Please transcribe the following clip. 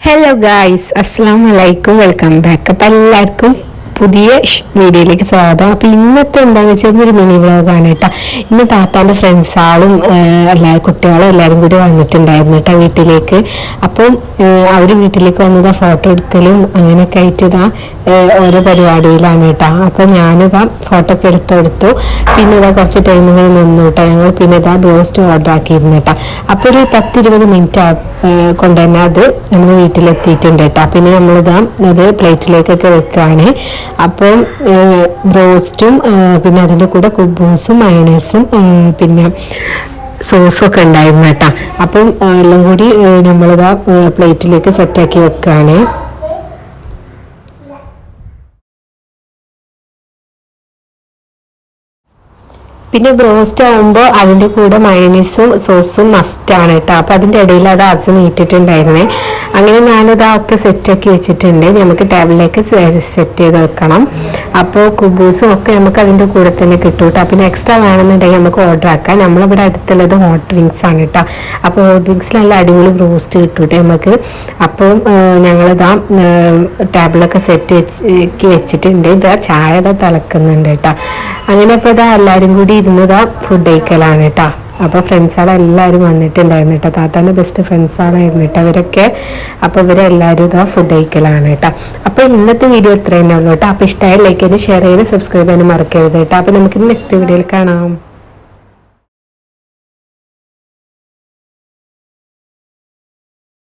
Hello guys, അസ്സലാമു അലൈക്കും. Welcome back. അപ്പം എല്ലാവർക്കും പുതിയ വീഡിയോയിലേക്ക് സ്വാഗതം. അപ്പം ഇന്നത്തെ എന്താണെന്ന് വെച്ചാൽ ഒരു മിനി വ്ളോഗാണ് കേട്ടോ. ഇന്ന് താത്താൻ്റെ ഫ്രണ്ട്സാളും കുട്ടികളും എല്ലാവരും കൂടി വന്നിട്ടുണ്ടായിരുന്നു കേട്ടോ വീട്ടിലേക്ക്. അപ്പം അവർ വീട്ടിലേക്ക് വന്നതാ ഫോട്ടോ എടുക്കലും അങ്ങനെയൊക്കെ ആയിട്ട് ഇതാ ഓരോ പരിപാടിയിലാണ് കേട്ടോ. അപ്പം ഞാനിതാ ഫോട്ടോ ഒക്കെ എടുത്തെടുത്തു. പിന്നെ ഇതാ കുറച്ച് ടൈം ഇങ്ങനെ നിന്നു കേട്ടോ. ഞങ്ങൾ പിന്നെ ഇതാ ബ്രോസ്റ്റ് ഓർഡർ ആക്കിയിരുന്നു കേട്ടോ. അപ്പോൾ ഒരു 10-20 മിനിറ്റ് കൊണ്ട് തന്നെ അത് നമ്മൾ വീട്ടിലെത്തിയിട്ടുണ്ട് കേട്ടോ. പിന്നെ നമ്മളിതാ അത് പ്ലേറ്റിലേക്കൊക്കെ വെക്കുകയാണ്. അപ്പം ബ്രോസ്റ്റും പിന്നെ അതിൻ്റെ കൂടെ കുബൂസും മയോണൈസും പിന്നെ സോസും ഒക്കെ ഉണ്ടായിരുന്നു കേട്ടോ. അപ്പം എല്ലാം കൂടി നമ്മളിതാ പ്ലേറ്റിലേക്ക് സെറ്റാക്കി വെക്കുകയാണ്. പിന്നെ ബ്രോസ്റ്റ് ആകുമ്പോൾ അതിൻ്റെ കൂടെ മയോണൈസും സോസും മസ്റ്റാണ് കേട്ടോ. അപ്പോൾ അതിൻ്റെ ഇടയിൽ അത് അസ് നീട്ടിട്ടുണ്ടായിരുന്നേ. അങ്ങനെ ഞാനിതൊക്കെ സെറ്റാക്കി വെച്ചിട്ടുണ്ട്. നമുക്ക് ടേബിളിലേക്ക് സെറ്റ് ചെയ്ത് വെക്കണം. അപ്പോൾ കുബൂസും ഒക്കെ നമുക്ക് അതിൻ്റെ കൂടെ തന്നെ കിട്ടും കേട്ടോ. പിന്നെ എക്സ്ട്രാ വേണമെന്നുണ്ടെങ്കിൽ നമുക്ക് ഓർഡർ ആക്കാം. നമ്മളിവിടെ അടുത്തുള്ളത് ഹോട്ട് വിങ്സ് ആണ് കേട്ടോ. അപ്പോൾ ഹോട്ട് വിങ്സിൽ നല്ല അടിപൊളി ബ്രോസ്റ്റ് കിട്ടും കേട്ടോ നമുക്ക്. അപ്പോൾ ഞങ്ങളിതാ ടേബിളൊക്കെ സെറ്റ് വെച്ചിട്ടുണ്ട്. ഇതാ ചായ ഇതാ തിളക്കുന്നുണ്ട് കേട്ടോ. അങ്ങനെ ഇപ്പോൾ ഇതാ എല്ലാവരും കൂടി ഇരുന്നതാ ഫുഡ് കഴിക്കലാണ് കേട്ടോ. അപ്പോൾ ഫ്രണ്ട്സാളെല്ലാവരും വന്നിട്ടുണ്ടായിരുന്നു കേട്ടോ. താത്താൻ്റെ ബെസ്റ്റ് ഫ്രണ്ട്സാളായിരുന്നു കേട്ടോ അവരൊക്കെ. അപ്പോൾ ഇവരെല്ലാവരും ഇതാ ഫുഡ് കഴിക്കലാണ് കേട്ടോ. അപ്പോൾ ഇന്നത്തെ വീഡിയോ ഇത്ര തന്നെ ഉള്ളൂ കേട്ടോ. അപ്പോൾ ഇഷ്ടമായി ലൈക്ക് ചെയ്യാനും ഷെയർ ചെയ്യാനും സബ്സ്ക്രൈബ് ചെയ്യാനും മറക്കരുത് കേട്ടോ. അപ്പോൾ നമുക്ക് നെക്സ്റ്റ് വീഡിയോയിൽ കാണാം.